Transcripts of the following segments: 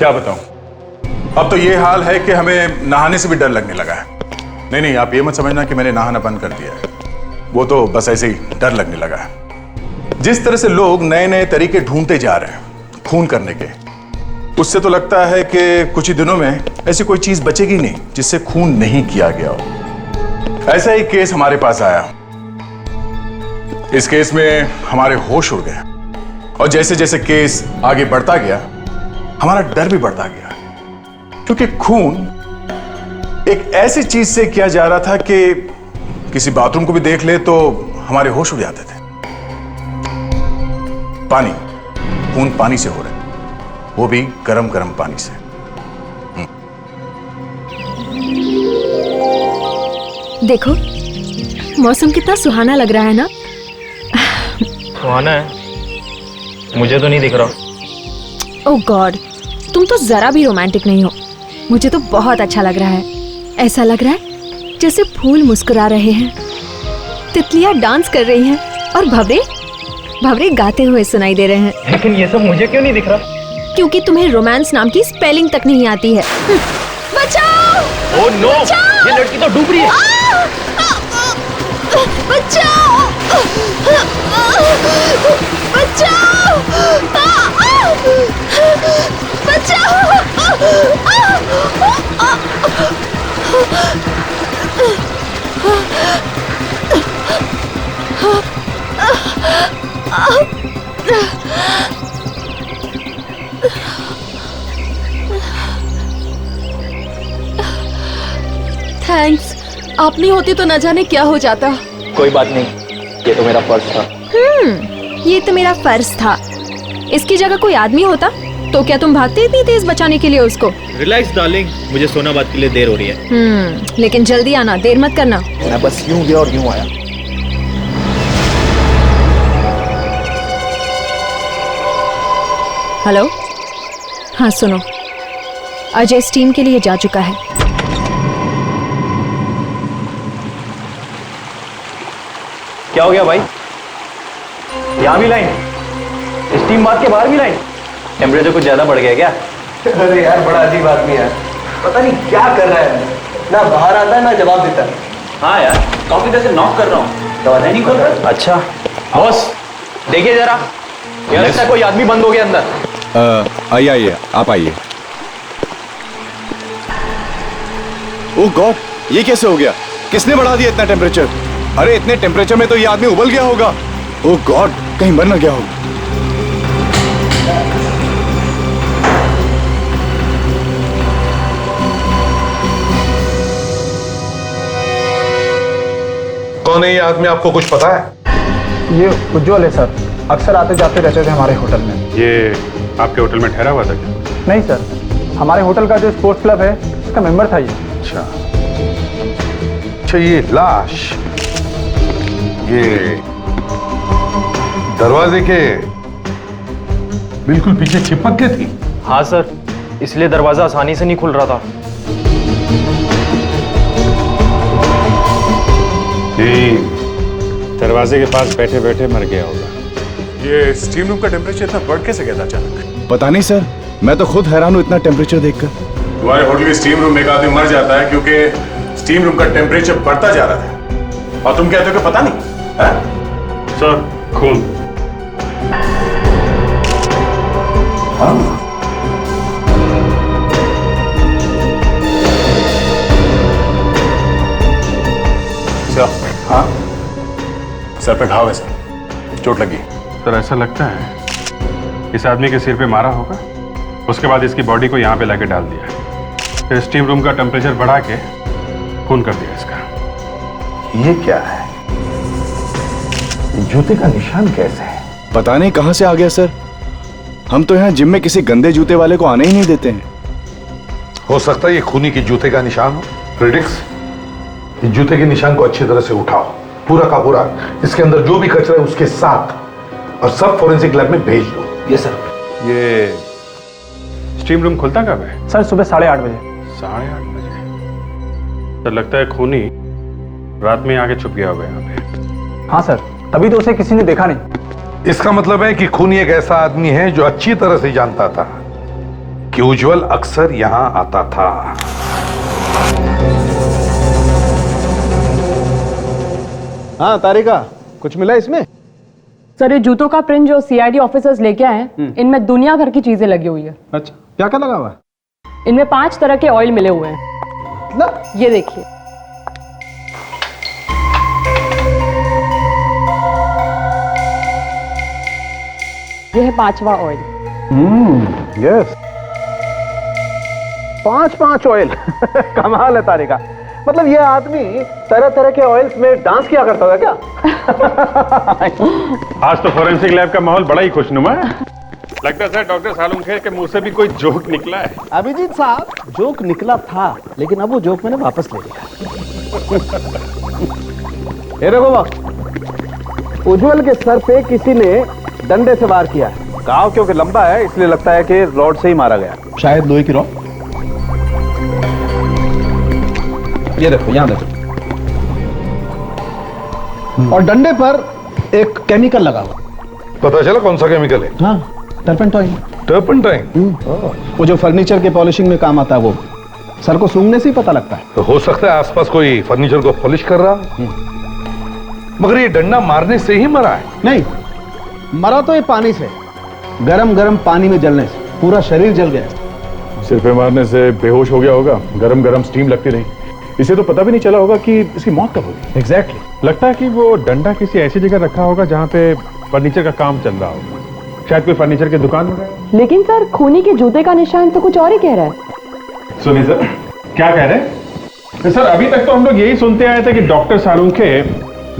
क्या बताऊं, अब तो ये हाल है कि हमें नहाने से भी डर लगने लगा है। नहीं, आप ये मत समझना कि मैंने नहाना बंद कर दिया है, वो तो बस ऐसे ही डर लगने लगा है। जिस तरह से लोग नए नए तरीके ढूंढते जा रहे हैं खून करने के, उससे तो लगता है कि कुछ ही दिनों में ऐसी कोई चीज बचेगी नहीं जिससे खून नहीं किया गया हो। ऐसा ही केस हमारे पास आया। इस केस में हमारे होश उड़ गए और जैसे जैसे केस आगे बढ़ता गया हमारा डर भी बढ़ता गया, क्योंकि खून एक ऐसी चीज से किया जा रहा था कि किसी बाथरूम को भी देख ले तो हमारे होश उड़ जाते थे। पानी, खून पानी से हो रहा है, वो भी गरम गरम पानी से। देखो मौसम कितना सुहाना लग रहा है ना। सुहाना है? मुझे तो नहीं दिख रहा। ओह गॉड, तुम तो जरा भी रोमांटिक नहीं हो। मुझे तो बहुत अच्छा लग रहा है। ऐसा लग रहा है जैसे फूल मुस्कुरा रहे हैं, तितलियां डांस कर रही हैं और भंवरे गाते हुए सुनाई दे रहे हैं। लेकिन ये सब मुझे क्यों नहीं दिख रहा? क्योंकि तुम्हें रोमांस नाम की स्पेलिंग तक नहीं आती है। बचाओ! ओह नो, ये लड़की तो डूब रही है। बचाओ! बचाओ! बचाओ! थैंक्स, आप नहीं होती तो न जाने क्या हो जाता। कोई बात नहीं, ये तो मेरा फर्ज था। ये तो मेरा फर्ज था। इसकी जगह कोई आदमी होता तो क्या तुम भागते इतनी तेज बचाने के लिए उसको? रिलैक्स डार्लिंग, मुझे सोनाबाद के लिए देर हो रही है। लेकिन जल्दी आना, देर मत करना। मैं बस यूं गया और यूं आया। हेलो, हाँ सुनो, अजय स्टीम के लिए जा चुका है। क्या हो गया भाई? यहाँ भी लाइन? स्टीम बात के बाहर भी लाइन? टेम्परेचर कुछ ज्यादा बढ़ गया क्या? अरे यार बड़ा अजीब आदमी है, पता नहीं क्या कर रहा है। ना बाहर आता है ना जवाब देता है। हाँ यार, काफी देर से नॉक कर रहा हूँ, दरवाजा नहीं खोल रहा। अच्छा बॉस, देखिए जरा, यार लगता है कोई आदमी बंद हो गया अंदर। आइए आप आइए। ओह गॉड, ये कैसे हो गया? किसने बढ़ा दिया इतना टेम्परेचर? अरे इतने टेम्परेचर में तो ये आदमी उबल गया होगा। ओह गॉड, कहीं मर ना गया होगा। कौन है ये आदमी, आपको कुछ पता है? ये उज्जवल है सर, अक्सर आते जाते रहते थे हमारे होटल में। ये आपके होटल में ठहरा हुआ था क्या? नहीं सर, हमारे होटल का जो स्पोर्ट्स क्लब है उसका मेंबर था ये। अच्छा, ये लाश ये दरवाजे के बिल्कुल पीछे चिपक के थी। हाँ सर, इसलिए दरवाजा आसानी से नहीं खुल रहा था। दरवाजे के पास बैठे बैठे मर गया होगा। ये स्टीम रूम का टेम्परेचर इतना बढ़ कैसे गया था अचानक? पता नहीं सर, मैं तो खुद हैरान हूँ इतना टेम्परेचर देखकर। तुम्हारे होटल के स्टीम रूम में एक आदमी मर जाता है क्योंकि स्टीम रूम का टेम्परेचर बढ़ता जा रहा था, और तुम कहते हो कि पता नहीं? सर, खून। हाँ, सर पे घाव है सर, चोट लगी। सर ऐसा लगता है इस आदमी के सिर पे मारा होगा, उसके बाद इसकी बॉडी को यहाँ पे लाके डाल दिया, फिर स्टीम रूम का टेम्परेचर बढ़ा के खून कर दिया इसका। ये क्या है? जूते का निशान कैसे है? पता नहीं कहां से आ गया सर। हम तो यहाँ जिम में किसी गंदे जूते वाले को आने ही नहीं देते हैं। हो सकता है ये खूनी के जूते का निशान हो। प्रेडिक्स, इस जूते के निशान को अच्छी तरह से उठाओ, पूरा का पूरा। इसके अंदर जो भी कचरा है उसके साथ, और सब फोरेंसिक लैब में भेज दो। ये सर। ये स्टीम रूम खुलता कब है? सर सुबह 8:30 बजे। 8:30 बजे? तो लगता है खूनी रात में आके छुप गया होगा यहाँ पे। हाँ सर, तभी तो उसे किसी ने देखा नहीं। इसका मतलब है कि खूनी एक ऐसा आदमी है जो अच्छी तरह से जानता था कि उज्जवल अक्सर यहां आता था। हाँ तारिका, कुछ मिला इसमें? सर, ये जूतों का प्रिंट जो सीआईडी ऑफिसर्स लेके आए हैं, इनमें दुनिया भर की चीजें लगी हुई है। अच्छा, क्या क्या लगा हुआ है? इनमें 5 तरह के ऑयल मिले हुए हैं। मतलब? ये देखिए। ये है 5वां ऑयल। Yes, 5 oil. कमाल है तारिका। मतलब ये आदमी तरह तरह के ऑयल्स में डांस किया करता था क्या? आज तो फोरेंसिक लैब का माहौल बड़ा ही खुशनुमा है। लगता है डॉक्टर सालुंखे के मुंह से भी कोई जोक निकला है। अभिजीत साहब, जोक निकला था, लेकिन अब वो जोक मैंने वापस ले लिया। ये देखो बाप, उज्जवल के सर पे किसी ने डंडे से वार किया है। घाव क्योंकि लंबा है इसलिए लगता है कि रॉड से ही मारा गया, शायद लोहे की रॉड। ये देखो, यहां देखो, और डंडे पर एक केमिकल लगा हुआ। पता चला कौन सा केमिकल है? हाँ, टर्पेंटाइन। टर्पेंटाइन? वो जो फर्नीचर के पॉलिशिंग में काम आता है, वो सर को सूंघने से ही पता लगता है। तो हो सकता है आसपास कोई फर्नीचर को पॉलिश कर रहा, मगर ये डंडा मारने से ही मरा है। नहीं, मरा तो ये पानी से, गरम गरम पानी में जलने से पूरा शरीर जल गया। सिर पे मारने से बेहोश हो गया होगा, गरम गरम स्टीम लगती रही, इसे तो पता भी नहीं चला होगा कि इसकी मौत कब होगी। एग्जैक्टली। लगता है कि वो डंडा किसी ऐसी जगह रखा होगा जहाँ पे फर्नीचर का काम चल रहा होगा। शायद कोई फर्नीचर की दुकान हो गई। लेकिन सर, खूनी के जूते का निशान तो कुछ और ही कह रहा है। सुनिए सर, क्या कह रहे हैं? सर, अभी तक तो हम लोग यही सुनते आए थे कि डॉक्टर सालुंखे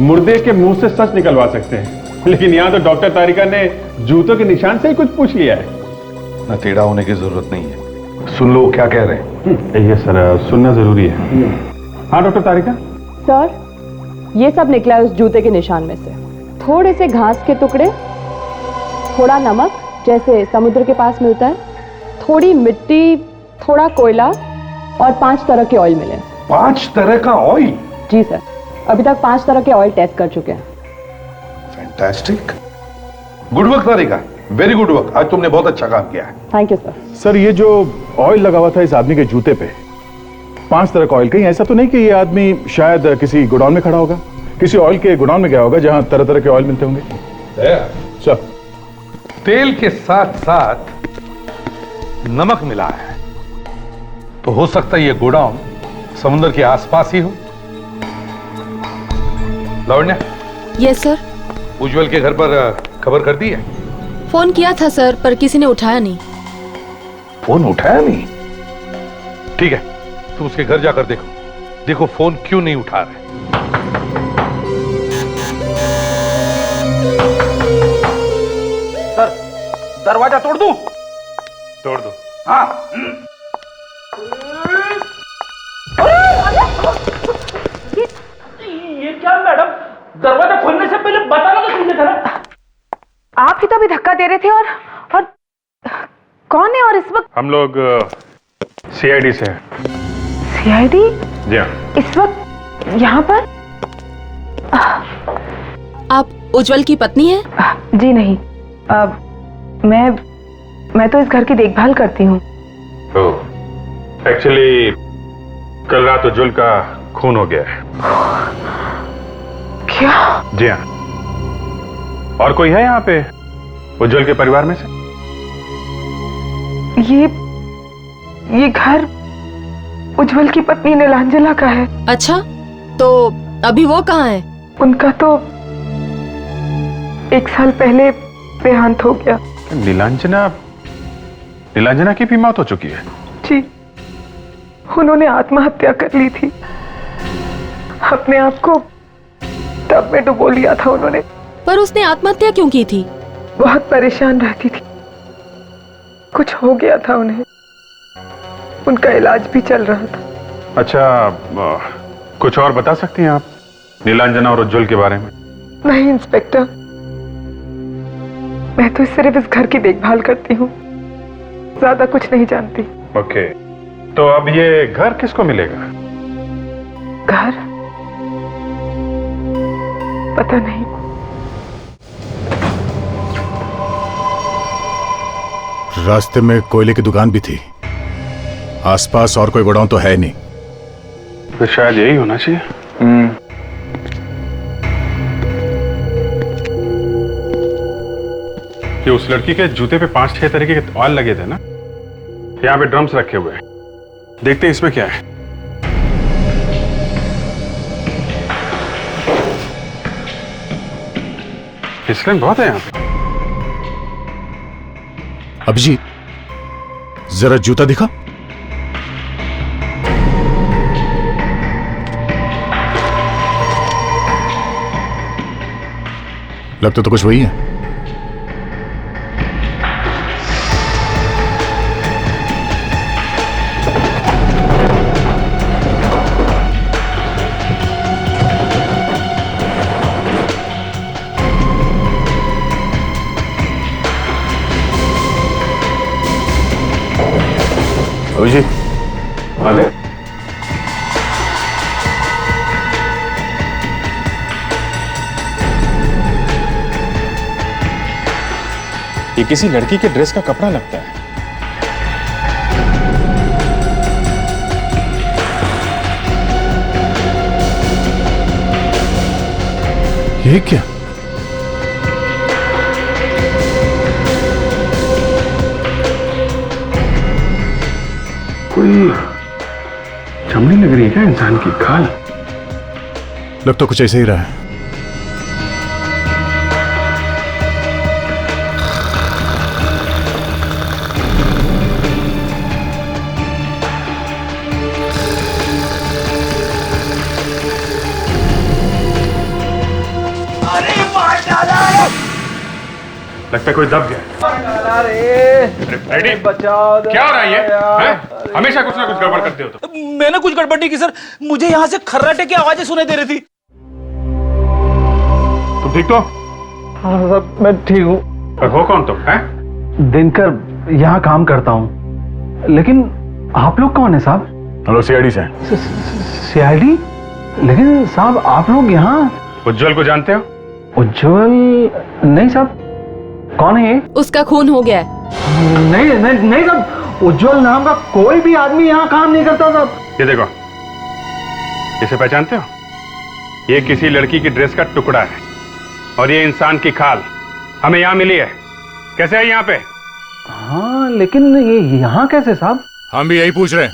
मुर्दे के मुंह से सच निकलवा सकते हैं, लेकिन यहाँ तो डॉक्टर तारिका ने जूतों के निशान से ही कुछ पूछ लिया है। न टेढ़ा होने की जरूरत नहीं है, सुन लो क्या कह रहे हैं। ये सर, सुनना जरूरी है। हाँ डॉक्टर तारिका। सर, ये सब निकला है उस जूते के निशान में से। थोड़े से घास के टुकड़े, थोड़ा नमक जैसे समुद्र के पास मिलता है, थोड़ी मिट्टी, थोड़ा कोयला और 5 तरह के ऑयल मिले। 5 तरह का ऑयल? जी सर, अभी तक 5 तरह के ऑयल टेस्ट कर चुके हैं। फैंटास्टिक, गुड वर्क तारिका, वेरी गुड वर्क। आज तुमने बहुत अच्छा काम किया है। Thank you sir. सर, ये जो ऑयल लगा हुआ था इस आदमी के जूते पे, 5 तरह का ऑयल, कहीं ऐसा तो नहीं कि ये आदमी शायद किसी गोडाउन में खड़ा होगा, किसी ऑयल के गोडाउन में गया होगा जहां तरह तरह के ऑयल मिलते होंगे? सर, तेल के साथ साथ नमक मिला है, तो हो सकता है ये गोडाउन समुद्र के आसपास ही हो। Lavanya, yes sir. उज्जवल के घर पर खबर कर दी है? फोन किया था सर, पर किसी ने उठाया नहीं। फोन उठाया नहीं? ठीक है, तुम उसके घर जाकर देखो, देखो फोन क्यों नहीं उठा रहे। सर, दरवाजा तोड़ दूं? तोड़ दो। हाँ। ये क्या मैडम, दरवाजा खोलने से पहले बताना तो चाहिए था ना। आप ही तो अभी धक्का दे रहे थे। और कौन है? और इस वक्त हम लोग सीआईडी से हैं। सीआईडी? जी हाँ। इस वक्त यहाँ पर? आप उज्जवल की पत्नी हैं? जी नहीं, मैं तो इस घर की देखभाल करती हूँ। एक्चुअली कल रात उज्जवल का खून हो गया है। क्या? जी हाँ। और कोई है यहाँ पे उज्जवल के परिवार में से? ये घर उज्जवल की पत्नी नीलांजना का है। अच्छा, तो अभी वो कहाँ है? उनका तो 1 साल पहले देहांत हो गया। नीलांजना की भी मौत हो चुकी है? जी, उन्होंने आत्महत्या कर ली थी। अपने आप को टब में डुबो लिया था उन्होंने। पर उसने आत्महत्या क्यों की थी? बहुत परेशान रहती थी, कुछ हो गया था उन्हें, उनका इलाज भी चल रहा था। अच्छा, कुछ और बता सकती हैं आप नीलांजना और उज्जवल के बारे में? नहीं इंस्पेक्टर, मैं तो सिर्फ इस घर की देखभाल करती हूँ, ज्यादा कुछ नहीं जानती। ओके, तो अब ये घर किसको मिलेगा? घर? पता नहीं। रास्ते में कोयले की दुकान भी थी। आसपास और कोई गोडाउन तो है नहीं। तो शायद यही होना चाहिए। कि उस लड़की के जूते पे 5-6 तरीके के ऑयल लगे थे ना। यहाँ पे ड्रम्स रखे हुए हैं, देखते हैं इसमें क्या है। फिसलन बहुत है यहाँ पे। अभिजीत, जरा जूता दिखा। लगता तो कुछ वही है। अभिजीत, अरे ये किसी लड़की के ड्रेस का कपड़ा लगता है। ये क्या? कोई चमड़ी लग रही है क्या इंसान की? खाल लग तो कुछ ऐसे ही रहा है। लगता है कोई दब गया। रेडी? बचाओ, क्या हो रहा है ये? हैं? हमेशा कुछ ना कुछ गड़बड़ करते हो तो। मैंने कुछ गड़बड़ नहीं की सर, मुझे यहाँ से खर्राटे की आवाजें सुनाई दे रही थी। तुम ठीक तो? हाँ सर, मैं ठीक हूँ। पर हो कौन तुम? हैं? दिनकर यहाँ काम करता हूँ, लेकिन आप लोग कौन है साहब? हम लोग सीआईडी से। सीआईडी? लेकिन साहब आप लोग यहाँ? उज्जवल को जानते हो? उज्जवल? नहीं साहब। कौन है ये? उसका खून हो गया है। नहीं नहीं नहीं साहब, उज्जवल नाम का कोई भी आदमी यहाँ काम नहीं करता साहब। ये देखो, इसे पहचानते हो? ये किसी लड़की की ड्रेस का टुकड़ा है और ये इंसान की खाल हमें यहाँ मिली है। कैसे है यहाँ पे? हाँ, लेकिन ये यहाँ कैसे साहब? हम भी यही पूछ रहे हैं,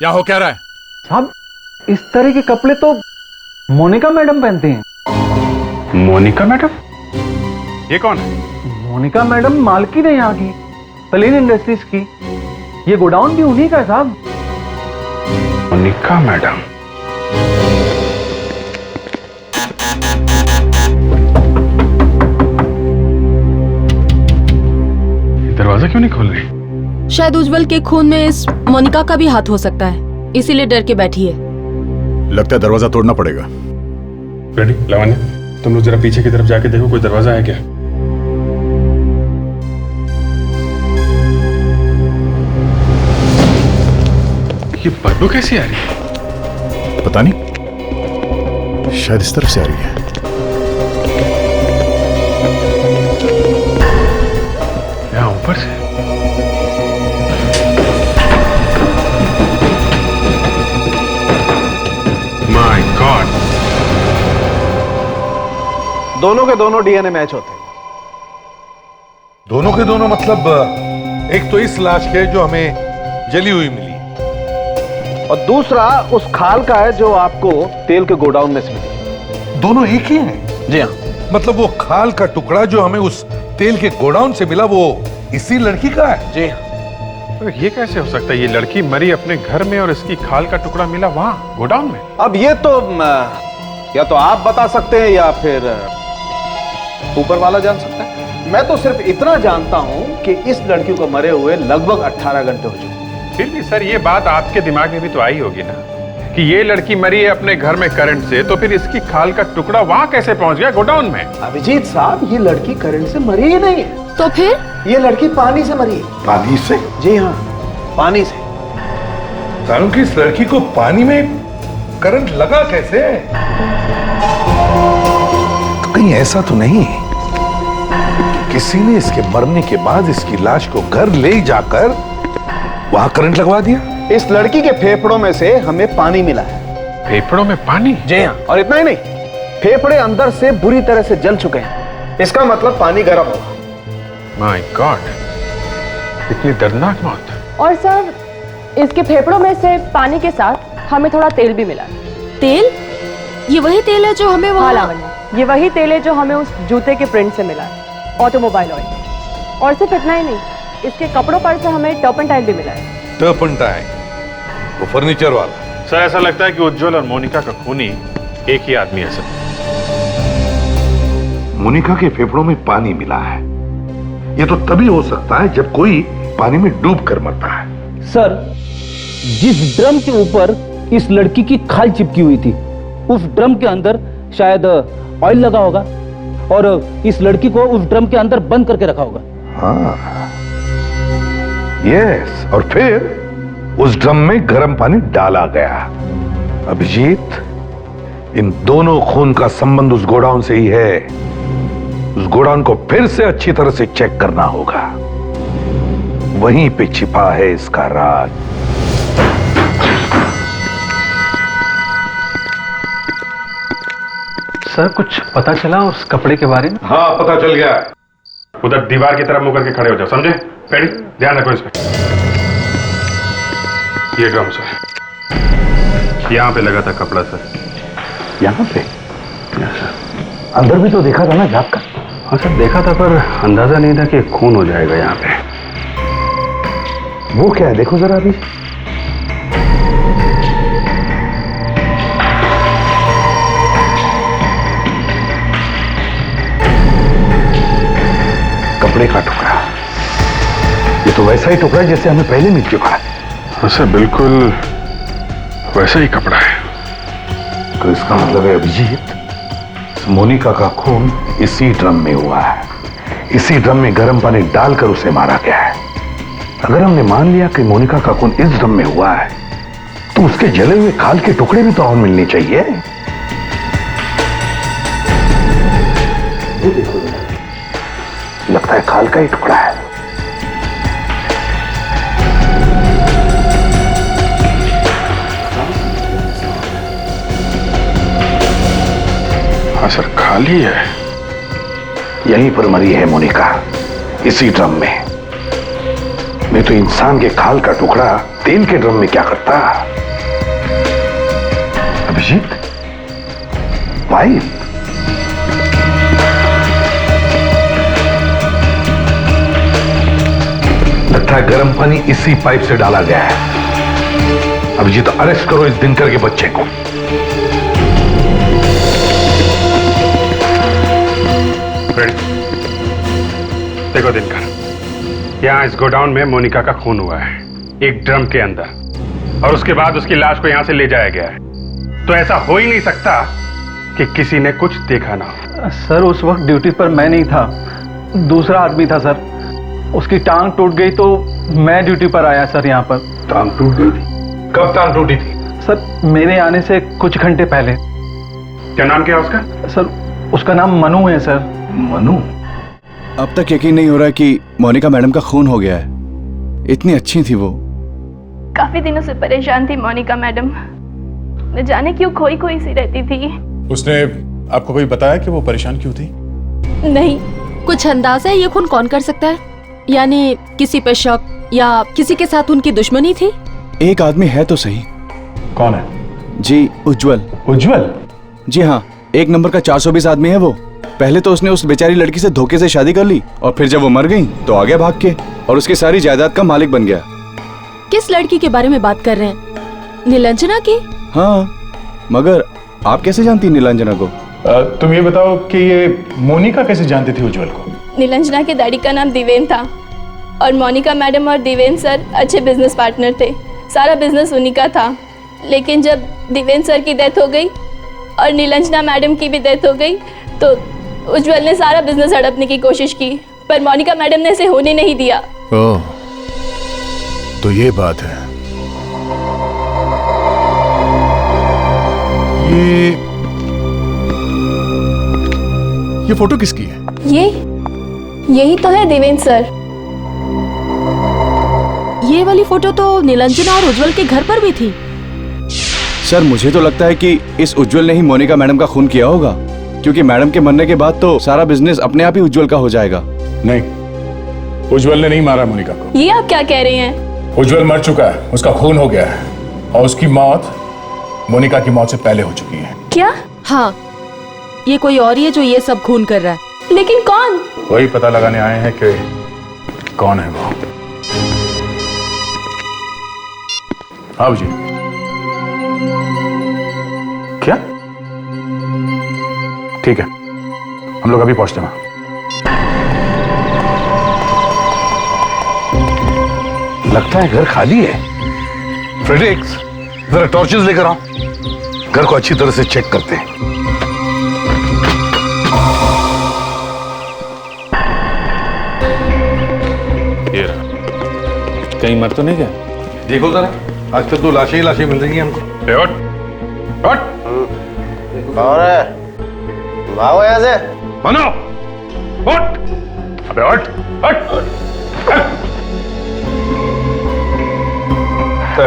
यहाँ हो क्या रहा है? साहब, इस तरह के कपड़े तो मोनिका मैडम पहनती हैं। मोनिका मैडम? ये कौन है? मोनिका मैडम मालकिन है यहाँ की, प्लेन इंडस्ट्रीज की। ये गोडाउन भी उन्हीं का है साहब। मोनिका मैडम? दरवाजा क्यों नहीं खोल रही? शायद उज्जवल के खून में इस मोनिका का भी हाथ हो सकता है, इसीलिए डर के बैठी है। लगता है दरवाजा तोड़ना पड़ेगा। रेडी? लावण्य, तुम लोग जरा पीछे की तरफ जाके देखो, कोई दरवाजा है क्या? ये बदबू कैसी आ रही है? पता नहीं, शायद इस तरफ से आ रही है। यहाँ ऊपर से? My God! दोनों के दोनों डीएनए मैच होते हैं। दोनों के दोनों मतलब एक तो इस लाश के जो हमें जली हुई मिली, और दूसरा उस खाल का है जो आपको तेल के गोडाउन में से मिली। दोनों एक ही हैं? जी हाँ। मतलब वो खाल का टुकड़ा जो हमें उस तेल के गोडाउन से मिला वो इसी लड़की का है? जी हाँ। तो ये कैसे हो सकता है? ये लड़की मरी अपने घर में और इसकी खाल का टुकड़ा मिला वहां गोडाउन में। अब ये तो या तो आप बता सकते हैं या फिर ऊपर वाला जान सकता है। मैं तो सिर्फ इतना जानता हूं कि इस लड़की को मरे हुए लगभग 18 घंटे हो चुके। फिर भी सर, ये बात आपके दिमाग में भी तो आई होगी ना कि ये लड़की मरी है अपने घर में करंट से, तो फिर इसकी खाल का टुकड़ा वहां कैसे पहुंच गया गोडाउन में? अभिजीत साहब, ये लड़की करंट से मरी ही नहीं है। तो फिर? ये लड़की पानी से मरी है। पानी से? जी हाँ, पानी से। कारण कि इस लड़की को पानी में करंट लगा कैसे? तो कहीं ऐसा तो नहीं किसी ने इसके मरने के बाद इसकी लाश को घर ले जाकर वहां करंट लगवा दिया। इस लड़की के फेफड़ों में से हमें पानी मिला है। फेफड़ों में पानी? जी हाँ, और इतना ही नहीं, फेफड़े अंदर से बुरी तरह से जल चुके हैं। इसका मतलब पानी गर्म होगा। माय गॉड, इतनी दर्दनाक मौत। और सर, इसके फेफड़ों में से पानी के साथ हमें थोड़ा तेल भी मिला है। तेल? ये वही तेल है जो हमें हाँ वहाँ? लावण्या, ये वही तेल है जो हमें उस जूते के प्रिंट से मिला है, ऑटोमोबाइल ऑयल। और सिर्फ इतना ही नहीं, इसके कपड़ों पर से हमें टर्पेंटाइल भी मिला है। टर्पेंटाइल? वो फर्नीचर वाला? सर ऐसा लगता है कि उज्जवल और मोनिका का खूनी एक ही आदमी है सर। मोनिका के फेफड़ों में पानी मिला है। ये तो तभी हो सकता है जब कोई पानी में डूब कर मरता है। सर, जिस ड्रम के ऊपर इस लड़की की खाल चिपकी हुई थी, उस ड्रम के अंदर शायद ऑयल लगा होगा और इस लड़की को उस ड्रम के अंदर बंद करके रखा होगा। हाँ, यस, और फिर उस ड्रम में गर्म पानी डाला गया। अभिजीत, इन दोनों खून का संबंध उस गोडाउन से ही है। उस गोडाउन को फिर से अच्छी तरह से चेक करना होगा। वहीं पे छिपा है इसका राज। सर, कुछ पता चला उस कपड़े के बारे में? हाँ, पता चल गया। उधर दीवार की तरफ मुंह करके खड़े हो जाओ, समझे? पेड़ी, ध्यान रखो इस पे। ये ड्रम सर, यहाँ पे लगा था कपड़ा सर। यहाँ पे? अंदर भी तो देखा था ना झाँक कर? हाँ सर, देखा था, पर अंदाजा नहीं था कि खून हो जाएगा यहाँ पे। वो क्या है, देखो जरा अभी। कपड़े का टुकड़ा। ये तो वैसा ही टुकड़ा जैसे हमें पहले मिल चुका है। हाँ सर, बिल्कुल वैसा ही कपड़ा है। तो इसका मतलब है अभिजीत, मोनिका का खून इसी ड्रम में हुआ है। इसी ड्रम में गर्म पानी डालकर उसे मारा गया है। अगर हमने मान लिया कि मोनिका का खून इस ड्रम में हुआ है, तो उसके जले हुए खाल के टुकड़े भी तो और मिलने चाहिए। ये देखो, लगता है खाल का ही टुकड़ा है। हाँ सर, खाली है। यहीं पर मरी है मोनिका, इसी ड्रम में। नहीं तो इंसान के खाल का टुकड़ा तेल के ड्रम में क्या करता? अभिजीत, पाइप। लगता है गर्म पानी इसी पाइप से डाला गया है। अभिजीत, अरेस्ट करो इस दिनकर के बच्चे को। देखो दिनकर, यहाँ इस गोडाउन में मोनिका का खून हुआ है, एक ड्रम के अंदर, और उसके बाद उसकी लाश को यहाँ से ले जाया गया है। तो ऐसा हो ही नहीं सकता कि किसी ने कुछ देखा ना हो। सर, उस वक्त ड्यूटी पर मैं नहीं था, दूसरा आदमी था सर। उसकी टांग टूट गई तो मैं ड्यूटी पर आया सर यहाँ पर। टांग टूट गई थी? कब टांग टूटी थी? सर, मेरे आने से कुछ घंटे पहले। क्या नाम क्या है उसका? सर, उसका नाम मनु है सर। मनु? अब तक यकीन नहीं हो रहा कि मोनिका मैडम का खून हो गया है। इतनी अच्छी थी वो। काफी दिनों से परेशान थी मोनिका मैडम, न जाने क्यों खोई खोई सी रहती थी। उसने आपको कोई बताया कि वो परेशान क्यों थी? नहीं, कुछ अंदाजा है ये खून कौन कर सकता है? यानी किसी पे शक या किसी के साथ उनकी दुश्मनी थी? एक आदमी है तो सही। कौन है? जी, उज्जवल। उज्जवल? जी हाँ, 1 नंबर का 420 आदमी है वो। पहले तो उसने उस बेचारी लड़की से धोखे से शादी कर ली, और फिर जब वो मर गई तो आ गया भाग के, और उसकी सारी जायदाद का मालिक बन गया। किस लड़की के बारे में बात कर रहे हैं? नीलांजना की? हाँ, मगर आप कैसे जानती नीलांजना को? तुम ये बताओ कि ये मोनिका कैसे जानती थी उज्जवल को? नीलांजना के डैडी का नाम दिवेन था, और मोनिका मैडम और दिवेन सर अच्छे बिजनेस पार्टनर थे। सारा बिजनेस उन्हीं का था। लेकिन जब दिवेन सर की डेथ हो गई और नीलांजना मैडम की भी डेथ हो गई, तो उज्जवल ने सारा बिजनेस हड़पने की कोशिश की, पर मोनिका मैडम ने इसे होने नहीं दिया। ओह, तो ये बात है। ये फोटो किसकी है? यही तो है देवेंद्र सर। ये वाली फोटो तो नीलांजना और उज्जवल के घर पर भी थी। सर मुझे तो लगता है कि इस उज्जवल ने ही मोनिका मैडम का खून किया होगा, क्योंकि मैडम के मरने के बाद तो सारा बिजनेस अपने आप ही उज्जवल का हो जाएगा। नहीं, उज्जवल ने नहीं मारा मोनिका को। ये आप क्या कह रहे हैं? उज्जवल मर चुका है, उसका खून हो गया है और उसकी मौत मोनिका की मौत से पहले हो चुकी है। क्या? हाँ, ये कोई और ही है जो ये सब खून कर रहा है। लेकिन कौन? वही पता लगाने आए हैं कि कौन है वो। हाँ जी। क्या? ठीक है, हम लोग अभी पहुंचते हैं। लगता है घर खाली है। फ्रेडरिक्स, जरा टॉर्चेस लेकर आओ, घर को अच्छी तरह से चेक करते हैं। ये रहा। कहीं मर तो नहीं गया? देखो जरा, आज तक तो लाशें ही लाशें मिल रही हैं हमको। हट। कौन है? भागो यहाँ से। मनो, हट। अबे हट, हट, हट।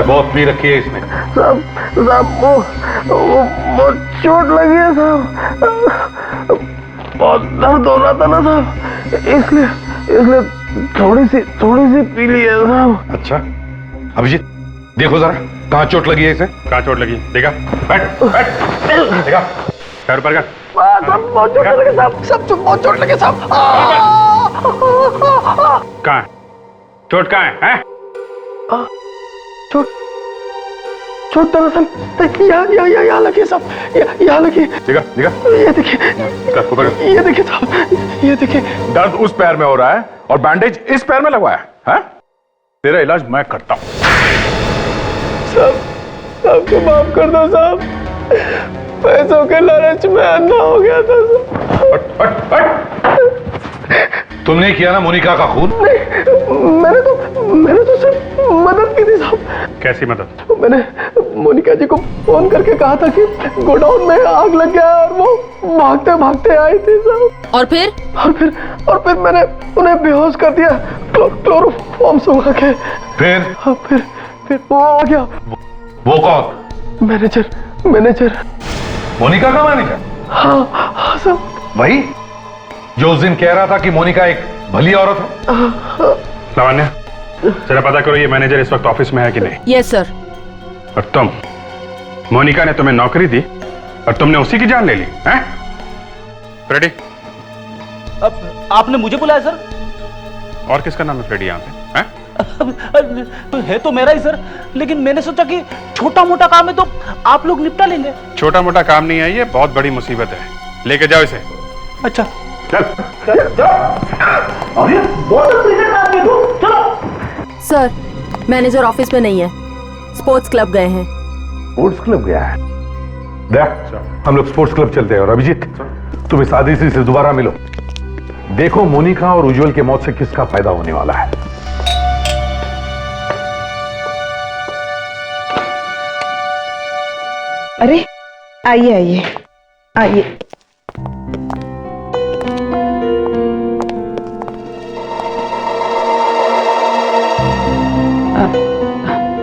बहुत पी रखी है इसने। साहब वो चोट लगी है साहब, बहुत दर्द हो रहा था ना साहब, इसलिए थोड़ी सी पी ली है साहब। अच्छा, अभिजीत देखो जरा, कहाँ चोट लगी है इसे? कहाँ चोट लगी? देखा? बैठ, बैठ, देखा? पैर ऊपर कर। सब बहुत चोट लगे साहब, सब बहुत चोट लगे साहब। कहाँ है? चोट कहाँ है? हैं? चोट दरअसल यहाँ लगी साहब, यहाँ लगी। देखा? ये देखिए, ये देखिए साहब, ये देखिए। दर्द उस पैर में हो रहा है और बैंडेज इस पैर में लगवाया है? तेरा इलाज मैं करता हूं। साहब को माफ कर दो साहब, पैसों के लालच में अंधा हो गया था साहब। तुमने किया ना मोनिका का खून? नहीं, मैंने तो सिर्फ मदद की थी साहब। कैसी मदद? मैंने मोनिका जी को फोन करके कहा था कि गोडाउन में आग लग गया और वो भागते भागते आए थे साहब। और फिर मैंने उन्हें बेहोश कर दिया क्लोरोफॉर्म सुखा के। फिर वो आ गया। वो कौन? मैनेजर। मोनिका का मैनेजर? हाँ साहब। वही जो उस दिन कह रहा था कि मोनिका एक भली औरत है। लावण्या, जरा पता करो ये मैनेजर इस वक्त ऑफिस में है कि नहीं। Yes sir. और तुम, मोनिका ने तुम्हें नौकरी दी और तुमने उसी की जान ले ली, हैं? फ्रेडी? अब आपने मुझे बुलाया सर? और किसका नाम है फ्रेडी यहाँ पे? हैं? है तो मेरा ही सर, लेकिन मैंने सोचा कि छोटा मोटा काम है तो आप लोग निपटा लेंगे। छोटा मोटा काम नहीं है, ये बहुत बड़ी मुसीबत है। लेके जाओ इसे। अच्छा चल। सर, मैनेजर ऑफिस में नहीं है, स्पोर्ट्स क्लब गए हैं। स्पोर्ट्स क्लब गया है? देख, हम लोग स्पोर्ट्स क्लब चलते हैं। और अभिजीत, तुम इस आदित्य से दोबारा मिलो, देखो मोनिका और उज्जवल की मौत से किसका फायदा होने वाला है। अरे आइए।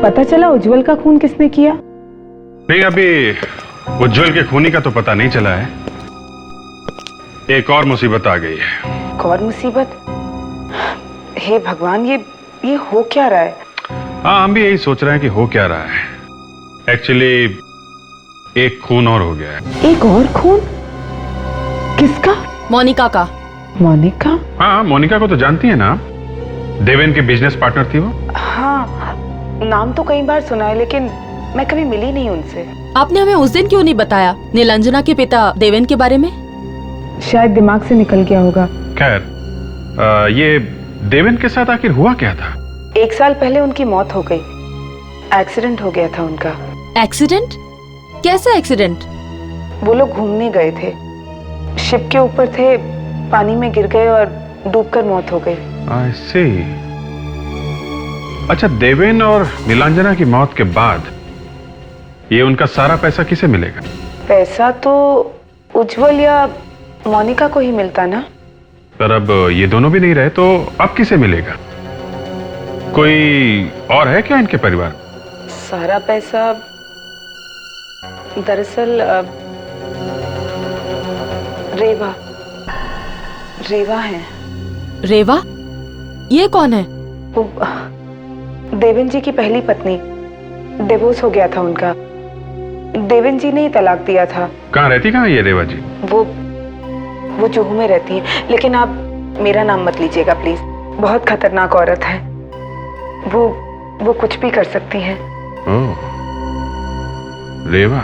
पता चला उज्जवल का खून किसने किया? नहीं, अभी उज्जवल के खूनी का तो पता नहीं चला है। एक और मुसीबत आ गई है। एक और मुसीबत? हे भगवान, ये हो क्या रहा है? हाँ, हम भी यही सोच रहे हैं कि हो क्या रहा है। एक्चुअली एक खून और हो गया है। एक और खून? किसका? मोनिका का। मोनिका? हाँ, मोनिका को तो जानती है ना, देवेन की बिजनेस पार्टनर थी वो। हाँ, नाम तो कई बार सुना है, लेकिन मैं कभी मिली नहीं उनसे। आपने हमें उस दिन क्यों नहीं बताया नीलांजना के पिता देवेन के बारे में? शायद दिमाग से निकल गया होगा। खैर, ये देवेन के साथ आखिर हुआ क्या था? 1 साल पहले उनकी मौत हो गई, एक्सीडेंट हो गया था उनका। एक्सीडेंट? कैसा एक्सीडेंट? वो लोग घूमने गए थे, शिप के ऊपर थे, पानी में गिर गए और डूबकर मौत हो गई। I see। अच्छा, देवेन और नीलांजना की मौत के बाद ये उनका सारा पैसा किसे मिलेगा? पैसा तो उज्जवल या मोनिका को ही मिलता ना। पर अब ये दोनों भी नहीं रहे तो अब किसे मिलेगा? कोई और है क्या इनके परिवार में? सारा पैसा दरअसल रेवा है। रेवा? ये कौन है? वो देवेन जी की पहली पत्नी, डिवोर्स हो गया था उनका। देवेन जी ने ही तलाक दिया था। कहाँ रहती कहाँ ये रेवा जी? वो जुहू में रहती हैं, लेकिन आप मेरा नाम मत लीजिएगा प्लीज। बहुत खतरनाक औरत है। वो कुछ भी कर सकती है। ओह, रेवा।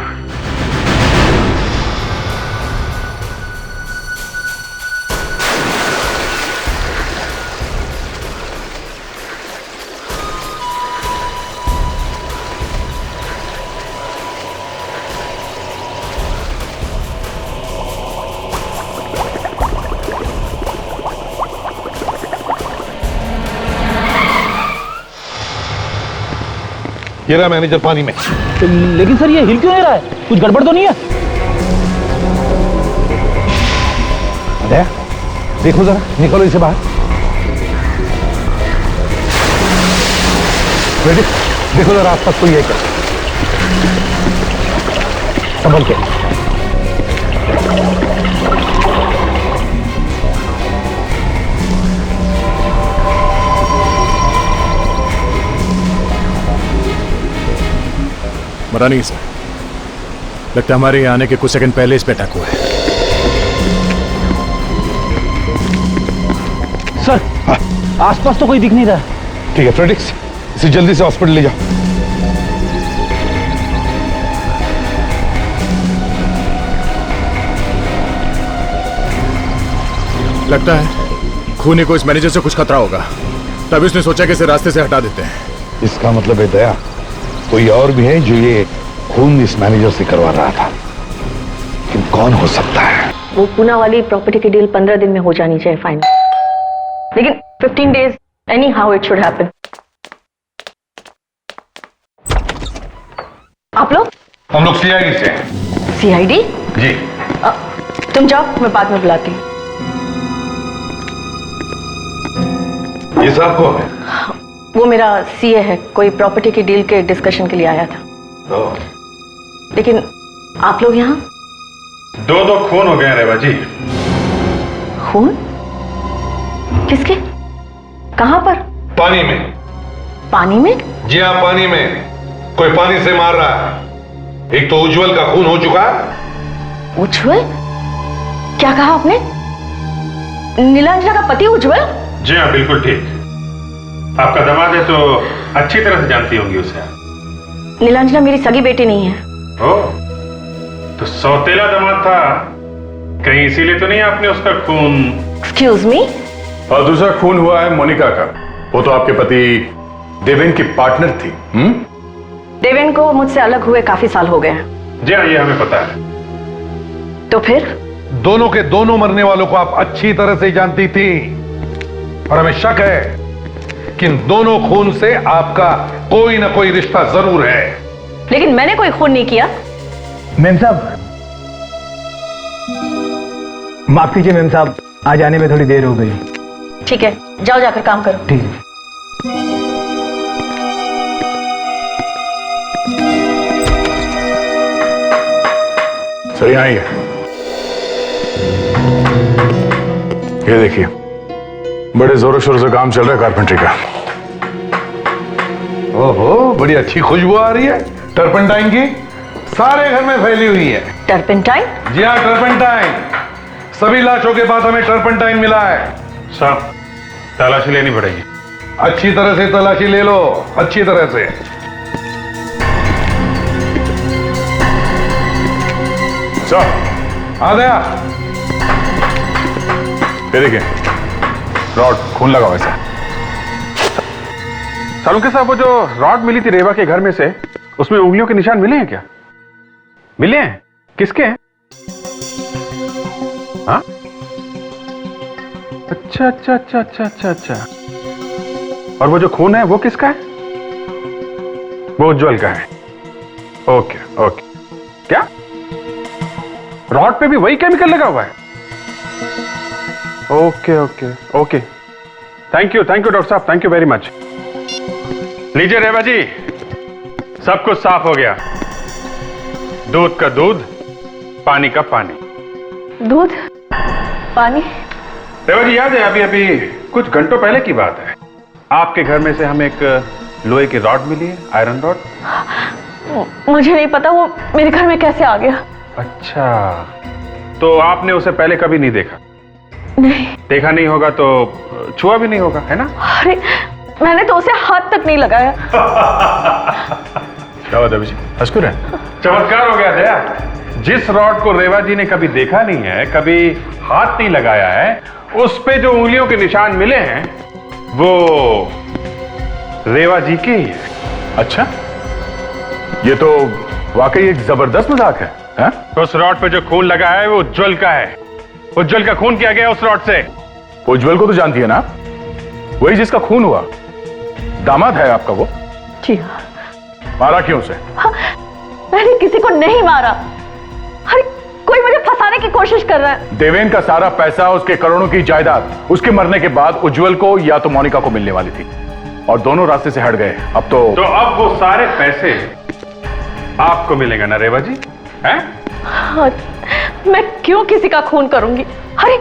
ये रहा मैनेजर पानी में। लेकिन सर ये हिल क्यों नहीं रहा है? कुछ गड़बड़ तो नहीं है? अरे देखो जरा, निकलो इसे बाहर। देखो जरा आसपास कोई है क्या? संभल के। मरा नहीं सर। लगता है हमारे यहाँ आने के कुछ सेकंड पहले इस पे अटैक हुआ है। सर आसपास तो कोई दिख नहीं रहा। ठीक है फ्रेडिक्स, इसे जल्दी से हॉस्पिटल ले जाओ। लगता है खूनी को इस मैनेजर से कुछ खतरा होगा, तभी उसने सोचा कि इसे रास्ते से हटा देते हैं। इसका मतलब है दया, कोई और भी है जो ये खून इस मैनेजर से करवा रहा था। लेकिन कौन हो सकता है? वो पूना वाली प्रॉपर्टी की डील 15 दिन में हो जानी चाहिए फाइनल, लेकिन 15 days any how it should happen. आप लोग? हम लोग सीआईडी से हैं। सीआईडी? जी। तुम जाओ, मैं बाद में बुलाती हूँ। ये साहब कौन है? वो मेरा सीए है, कोई प्रॉपर्टी की डील के डिस्कशन के लिए आया था। लेकिन आप लोग यहाँ? दो खून हो गए रेवा जी। खून? किसके? कहाँ पर? पानी में। पानी में? जी हाँ, पानी में। कोई पानी से मार रहा है। एक तो उज्जवल का खून हो चुका है। उज्जवल? क्या कहा आपने? नीलांजना का पति उज्जवल? जी हाँ, बिल्कुल ठीक। आपका दामाद है तो अच्छी तरह से जानती होंगी उसे। नीलांजना मेरी सगी बेटी नहीं है। ओह, तो सौतेला दामाद था कहीं, इसीलिए तो नहीं आपने उसका खून? Excuse me? और दूसरा खून हुआ है मोनिका का। वो तो आपके पति देवेन की पार्टनर थी। देवेन को मुझसे अलग हुए काफी साल हो गए हैं। जी हाँ, ये हमें पता है। तो फिर? दोनों के दोनों मरने वालों को आप अच्छी तरह से जानती थी, और हमें शक है कि इन दोनों खून से आपका कोई ना कोई रिश्ता जरूर है। लेकिन मैंने कोई खून नहीं किया। मेम साहब, माफ कीजिए मेम साहब, आज आने में थोड़ी देर हो गई। ठीक है, जाओ जाकर काम करो। ठीक है। सर यहाँ ही है। ये देखिए, बड़े जोरों शोरों से काम चल रहा है कारपेंट्री का। ओहो, बड़ी अच्छी खुशबू आ रही है टर्पेंटाइन की। सारे घर में फैली हुई है। टर्पेंटाइन? जी हाँ, टर्पेंटाइन। सभी लाशों के बाद हमें टर्पेंटाइन मिला है। साहब, तलाशी लेनी पड़ेगी। अच्छी तरह से तलाशी ले लो, अच्छी तरह से। सर, आ गया। ये देखिए, रॉड खून लगा हुआ है। सालुंके साहब, वो जो रॉड मिली थी रेवा के घर में से, उसमें उंगलियों के निशान मिले हैं क्या? मिले हैं? किसके हैं? हाँ? अच्छा अच्छा अच्छा अच्छा अच्छा अच्छा। और वो जो खून है वो किसका है? वो उज्जवल का है। Okay okay. क्या रॉड पे भी वही केमिकल लगा हुआ है? Okay okay okay, thank you doctor साहब, थैंक यू वेरी मच। लीजिए रेवा जी, सब कुछ साफ हो गया। दूध का दूध, पानी का पानी। दूध पानी? रेवा जी याद है अभी अभी कुछ घंटों पहले की बात है, आपके घर में से हमें एक लोहे की रॉड मिली है, आयरन रॉड। मुझे नहीं पता वो मेरे घर में कैसे आ गया। अच्छा, तो आपने उसे पहले कभी नहीं देखा? नहीं। देखा नहीं होगा तो छुआ भी नहीं होगा, है ना? अरे मैंने तो उसे हाथ तक नहीं लगाया। क्या बात है जी, हंस रहे? चमत्कार हो गया दया। जिस रॉड को रेवा जी ने कभी देखा नहीं है, कभी हाथ नहीं लगाया है, उस पे जो उंगलियों के निशान मिले हैं वो रेवा जी के ही है। अच्छा, ये तो वाकई एक जबरदस्त मजाक है, है? उस रॉड पे जो खून लगा है वो उज्जवल का है। उज्जवल का खून किया गया उस रॉड से। उज्जवल को तो जानती है ना, वही जिसका खून हुआ, दामाद है आपका वो। जी हाँ। मारा क्यों उसे? मैंने किसी को नहीं मारा। अरे कोई मुझे फंसाने की कोशिश कर रहा है। देवेन का सारा पैसा, उसके करोड़ों की जायदाद उसके मरने के बाद उज्जवल को या तो मोनिका को मिलने वाली थी, और दोनों रास्ते से हट गए। अब तो अब वो सारे पैसे आपको मिलेंगे ना रेवा जी, हैं? हाँ, मैं क्यों किसी का खून करूंगी? अरे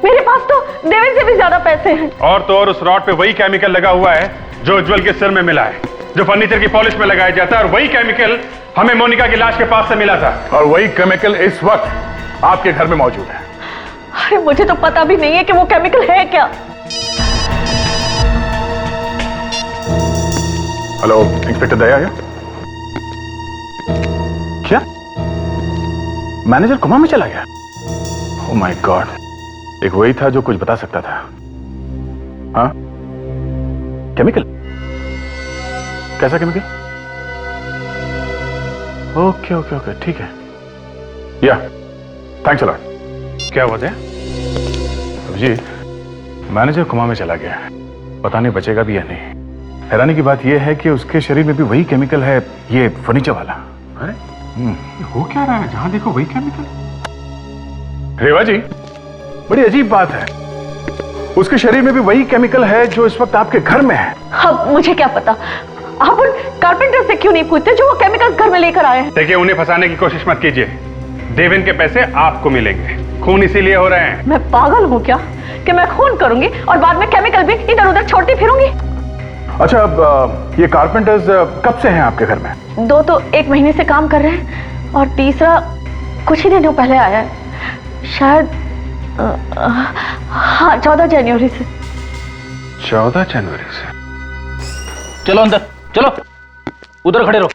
मेरे पास तो देवेन से भी ज्यादा पैसे हैं। और तो और उस रॉड पे वही केमिकल लगा हुआ है जो उज्जवल के सिर में मिला है, जो फर्नीचर की पॉलिश में लगाया जाता है, और वही केमिकल हमें मोनिका की लाश के पास से मिला था। और वही केमिकल इस वक्त आपके घर में मौजूद है। अरे मुझे तो पता भी नहीं है कि वो केमिकल है क्या। हेलो, इंस्पेक्टर दया है? क्या मैनेजर कोमा में चला गया? ओह माय गॉड, एक वही था जो कुछ बता सकता था। हाँ, केमिकल? कैसा केमिकल? ओके ओके ओके, ठीक है। या थैंक्स अ लॉट। क्या हुआ है? जी, मैनेजर कोमा में चला गया है, पता नहीं बचेगा भी या नहीं। हैरानी की बात यह है कि उसके शरीर में भी वही केमिकल है, ये फर्नीचर वाला। अरे हो क्या रहा है? जहां देखो वही केमिकल। रेवा जी, बड़ी अजीब बात है, उसके शरीर में भी वही केमिकल है जो इस वक्त आपके घर में है। अब मुझे क्या पता? आप उन कारपेंटर से क्यों नहीं पूछते जो वो केमिकल घर में लेकर आए हैं? देखिए, उन्हें फंसाने की कोशिश मत कीजिए। देवेन के पैसे आपको मिलेंगे, खून इसीलिए हो रहे हैं। मैं पागल हूँ क्या कि मैं खून करूंगी और बाद में केमिकल भी इधर उधर छोड़ती फिरूंगी? अच्छा, अब ये कारपेंटर्स कब से हैं आपके घर में? 2 तो 1 महीने से काम कर रहे हैं, और तीसरा कुछ ही दिनों पहले आया है, शायद हाँ 14 जनवरी से। 14 जनवरी से? चलो अंदर, चलो उधर खड़े रहो।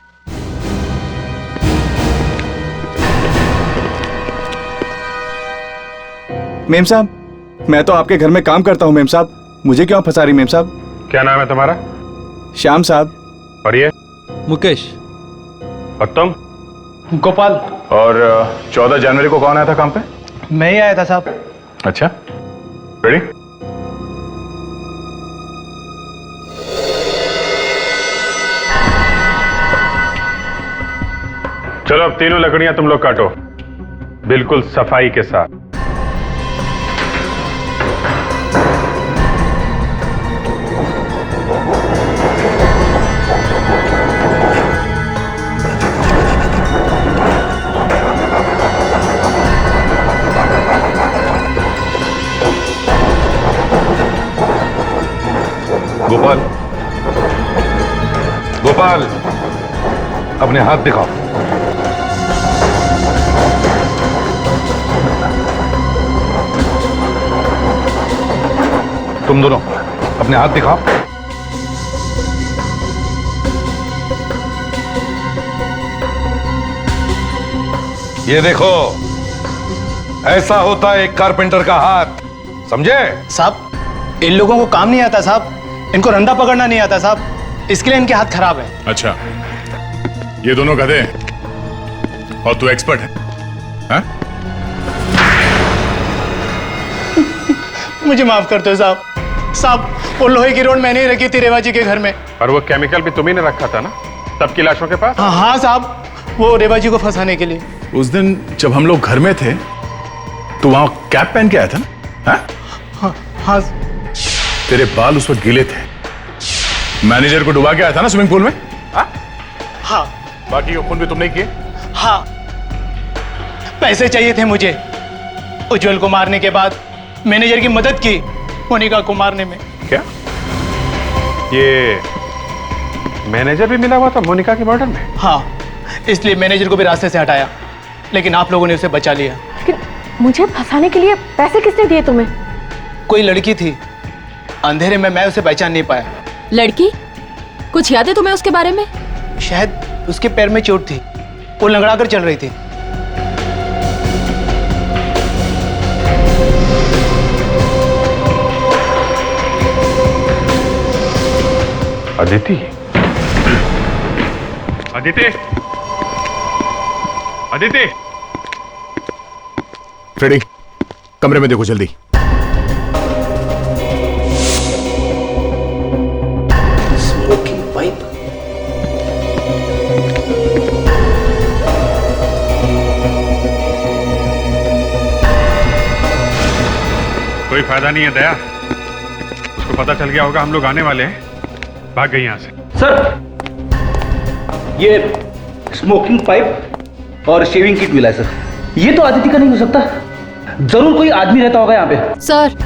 मेम साहब, मैं तो आपके घर में काम करता हूँ मेम साहब, मुझे क्यों फंसा रही मेम साहब? क्या नाम है तुम्हारा? श्याम साहब। और ये? मुकेश। और तुम? गोपाल। और 14 जनवरी को कौन आया था काम पे? मैं ही आया था साहब। अच्छा, रेडी? चलो अब तीनों लकड़ियां तुम लोग काटो, बिल्कुल सफाई के साथ। गोपाल, गोपाल, अपने हाथ दिखाओ। तुम दोनों अपने हाथ दिखाओ। ये देखो, ऐसा होता है एक कारपेंटर का हाथ, समझे? साहब, इन लोगों को काम नहीं आता साहब, इनको रंदा पकड़ना नहीं आता साहब, इसके लिए इनके हाथ खराब है। अच्छा, ये दोनों गधे हैं और तू एक्सपर्ट है, हाँ? मुझे माफ कर दो साहब। साहब, वो लोहे की रोड मैंने ही रखी थी रेवा जी के घर में। और वो केमिकल भी तुम्ही ने रखा था ना सबकी लाशों के पास? हाँ साहब, वो रेवा जी को फंसाने के लिए। उस दिन जब हम लोग घर में थे तो वहां कैप पहन के आया था ना? हाँ? हाँ। तेरे बाल उस वक्त गीले थे, मैनेजर को डुबा के आया था ना स्विमिंग पूल में? हाँ। बाकी खून भी तुमने किए? हाँ, पैसे चाहिए थे मुझे। उज्जवल को मारने के बाद मैनेजर की मदद की मोनिका को मारने में। क्या ये मैनेजर भी मिला हुआ था मोनिका के मर्डर में? हाँ, इसलिए मैनेजर को भी रास्ते से हटाया, लेकिन आप लोगों ने उसे बचा लिया। लेकिन मुझे फंसाने के लिए पैसे किसने दिए तुम्हें? कोई लड़की थी, अंधेरे में मैं उसे पहचान नहीं पाया। लड़की? कुछ याद है तुम्हें उसके बारे में? शायद उसके पैर में चोट थी, वो लंगड़ा कर चल रही थी। अदिति, अदिति, अदिति, फ्रेडी, कमरे में देखो जल्दी। Smoking pipe. कोई फायदा नहीं है दया, उसको पता चल गया होगा हम लोग आने वाले हैं, भाग गई यहां से। सर, ये स्मोकिंग पाइप और शेविंग किट मिला है सर। ये तो अदिति का नहीं हो सकता, जरूर कोई आदमी रहता होगा यहाँ पे। सर,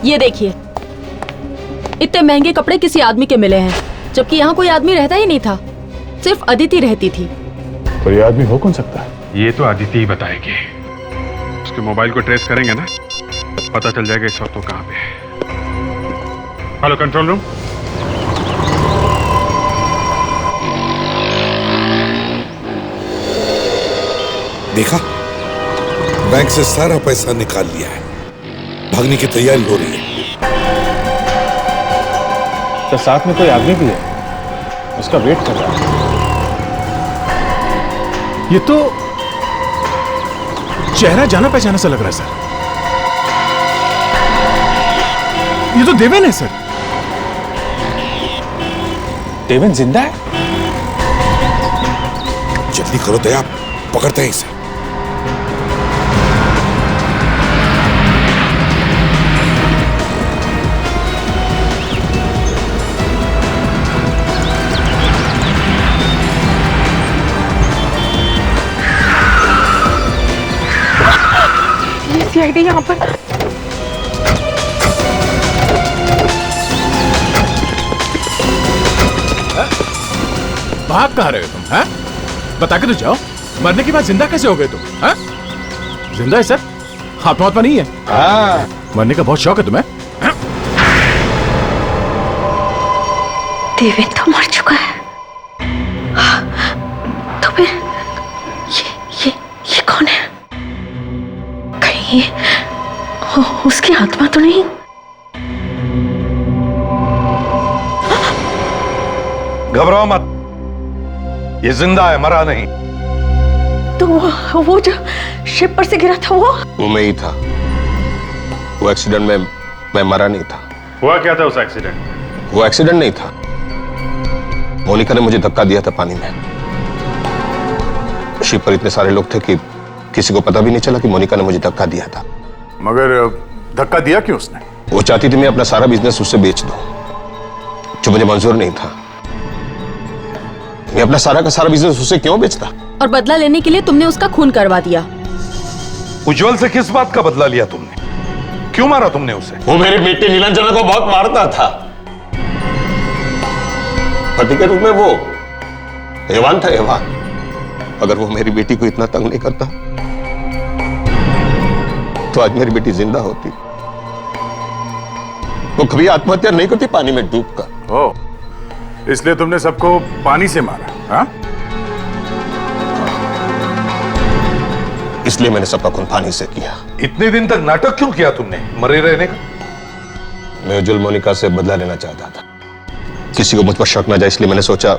ये देखिए, इतने महंगे कपड़े किसी आदमी के मिले हैं, जबकि यहाँ कोई आदमी रहता ही नहीं था, सिर्फ अदिति रहती थी। पर ये आदमी हो कौन सकता है? ये तो अदिति ही बताएगी। उसके मोबाइल को ट्रेस करेंगे ना, पता चल जाएगा इस वक्त वो कहाँ पे है। Hello control room. देखा, बैंक से सारा पैसा निकाल लिया है, भागने की तैयारी हो रही है। तो साथ में कोई आदमी भी है, उसका वेट कर रहा है। ये तो चेहरा जाना पहचाना सा लग रहा है सर। ये तो देवेन है सर। देवेन जिंदा है? जल्दी करो दया, पकड़ते हैं इसे। सीआईडी यहाँ पर। भाग कहाँ रहे हो तुम? हैं? बता के तो जाओ, मरने के बाद जिंदा कैसे हो गए तुम? हैं? जिंदा है सर, आत्मा नहीं है। हाँ। मरने का बहुत शौक है तुम्हें? देवेन तो मर चुका है। तो फिर ये कौन है? कहीं उसकी आत्मा तो नहीं? घबराओ मत, ये जिंदा है, मरा नहीं। तो वो जो शिप पर से गिरा था वो मैं ही था। वो एक्सीडेंट में मैं मरा नहीं था। हुआ क्या था उस एक्सीडेंट? वो एक्सीडेंट नहीं था, मोनिका ने मुझे धक्का दिया था पानी में। शिप पर इतने सारे लोग थे कि किसी को पता भी नहीं चला कि मोनिका ने मुझे धक्का दिया था। मगर धक्का दिया क्यों उसने? वो चाहती थी मैं अपना सारा बिजनेस उससे बेच दूं, जो मुझे मंजूर नहीं था। मैं अपना सारा का सारा बिजनेस उससे क्यों बेचता? और बदला लेने के लिए तुमने उसका खून करवा दिया। उज्जवल से किस बात का बदला लिया तुमने? क्यों मारा तुमने उसे? वो मेरी बेटी नीलांजना को बहुत मारता था। पति के रूप में वो हैवान था, हैवान। अगर वो मेरी बेटी को इतना तंग नहीं करता तो आज मेरी बेटी जिंदा होती। वो कभी आत्महत्या नहीं करती पानी में डूबकर। ओह, इसलिए तुमने सबको पानी से मारा? हाँ? इसलिए मैंने सबका खून पानी से किया। इतने दिन तक नाटक क्यों किया तुमने मरे रहने का? मैं उज्जवल मोनिका से बदला लेना चाहता था, किसी को मुझ पर शक न जाए, इसलिए मैंने सोचा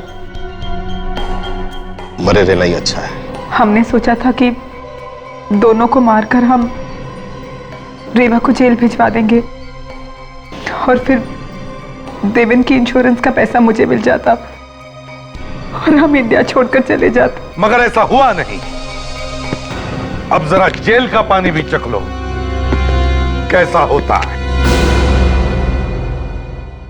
मरे रहना ही अच्छा है। हमने सोचा था कि दोनों को मारकर हम रेवा को जेल भिजवा देंगे और फिर देवेन की इंश्योरेंस का पैसा मुझे मिल जाता और हम इंडिया छोड़कर चले जाते। मगर ऐसा हुआ नहीं। अब जरा जेल का पानी भी चख लो, कैसा होता है।